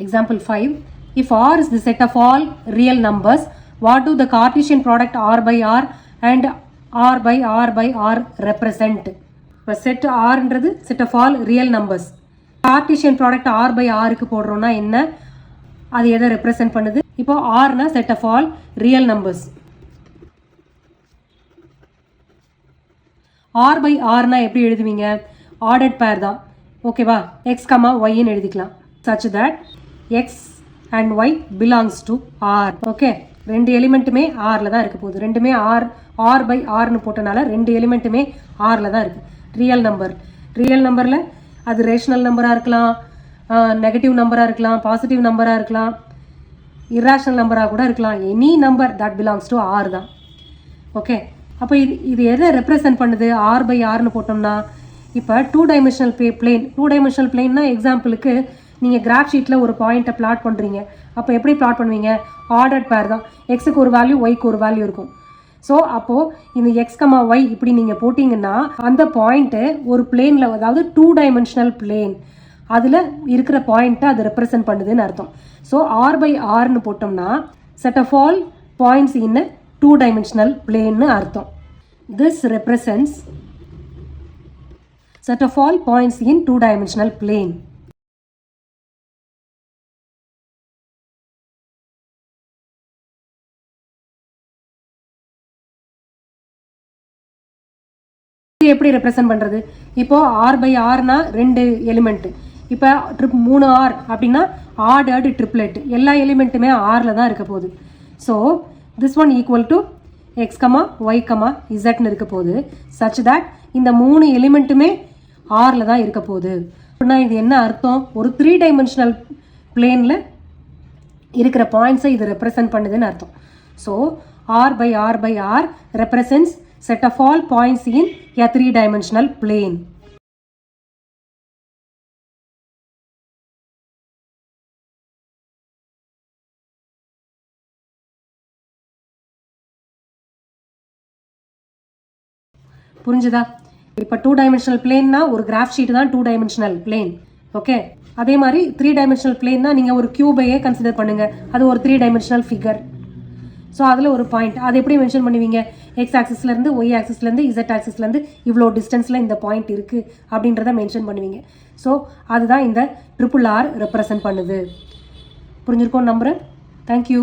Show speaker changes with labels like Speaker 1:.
Speaker 1: Example 5. If R is the set of all real numbers, what do the Cartesian product R by R and R by R by R represent? இப்போ set R ன்றது set of all real numbers. Cartesian product R by R க்கு போடுறோம்னா என்ன, அது எதை represent பண்ணுது? இப்போ R னா set of all real numbers. R by R னா எப்படி எழுதுவீங்க? Ordered pair தான். ஓகேவா? X, Y ன்னு எழுதிக்கலாம். Such that X and Y belongs to R. Okay, ரெண்டு எலிமெண்ட்டுமே Rல தான் இருக்க போகுது. ரெண்டுமே R by Rன்னு போட்டனால ரெண்டு எலிமெண்ட்டுமே Rல தான் இருக்கு. ரியல் நம்பரில் அது ரேஷனல் நம்பராக இருக்கலாம், நெகட்டிவ் நம்பராக இருக்கலாம், பாசிட்டிவ் நம்பராக இருக்கலாம், இர்ரேஷனல் நம்பராக கூட இருக்கலாம். Any number that belongs to R தான். ஓகே, அப்போ இது எதை ரெப்ரசன்ட் பண்ணுது? R by Rன்னு போட்டோம்னா, இப்போ டூ டைமென்ஷனல் பிளேன்னா எக்ஸாம்பிளுக்கு நீங்கள் கிராஃப் ஷீட்டில் ஒரு பாயிண்ட்டை பிளாட் பண்ணுறீங்க. அப்போ எப்படி பிளாட் பண்ணுவீங்க? ஆர்டர்ட் பேர் தான். எக்ஸுக்கு ஒரு வேல்யூ, ஒய்க்கு ஒரு வேல்யூ இருக்கும். ஸோ அப்போது இந்த எக்ஸ், ஒய் இப்படி நீங்கள் போட்டிங்கன்னா அந்த பாயிண்ட்டு ஒரு பிளேனில், அதாவது டூ டைமென்ஷனல் பிளேன், அதில் இருக்கிற பாயிண்ட்டை அது ரெப்ரசன்ட் பண்ணுதுன்னு அர்த்தம். ஸோ ஆர் பை ஆர்னு போட்டோம்னா set of all points in two dimensional பிளேன்னு அர்த்தம். This represents set of all points in two-dimensional plane. எப்படி ரெப்ரசன்ட் பண்றது? இப்போ R by R னா ரெண்டு எலிமெண்ட். இப்போ 3R அப்படின்னா ஆர்டர்டு ட்ரிப்ளெட். எல்லா எலிமெண்ட்டுமே Rல தான் இருக்க போகுது. So this one equal to X, Y, Z இருக்க போகுது. such that இந்த மூணு எலிமெண்ட்டுமே Rல தான் இருக்க போகுது. அப்படின்னா இது என்ன அர்த்தம்? ஒரு 3 டைமென்ஷனல் பிளேனில் இருக்கிற பாயிண்ட்ஸை இது ரெப்ரசன்ட் பண்ணுதுன்னு அர்த்தம். So R by R represents set of all points in a 3-dimensional plane. புரிஞ்சுதா? இப்போ 2-dimensional பிளேன்னா ஒரு கிராஃப் ஷீட் தான் 2-dimensional பிளேன். ஓகே, அதே மாதிரி 3-dimensional பிளேன்னா நீங்கள் ஒரு கியூபையே கன்சிடர் பண்ணுங்க, அது ஒரு 3-dimensional ஃபிகர். ஸோ அதில் ஒரு பாயிண்ட், அதை எப்படி மென்ஷன் பண்ணுவீங்க? எக்ஸ் ஆக்சிஸ்லேருந்து ஒய் ஆக்சிஸ்லேருந்து இசட் ஆக்சிஸ்லேருந்து இவ்வளோ டிஸ்டன்ஸில் இந்த பாயிண்ட் இருக்குது அப்படின்றத மென்ஷன் பண்ணுவீங்க. ஸோ அதுதான் இந்த RRR ரெப்ரசன்ட் பண்ணுது. புரிஞ்சிருக்கோம் நம்புகிறேன். தேங்க்யூ.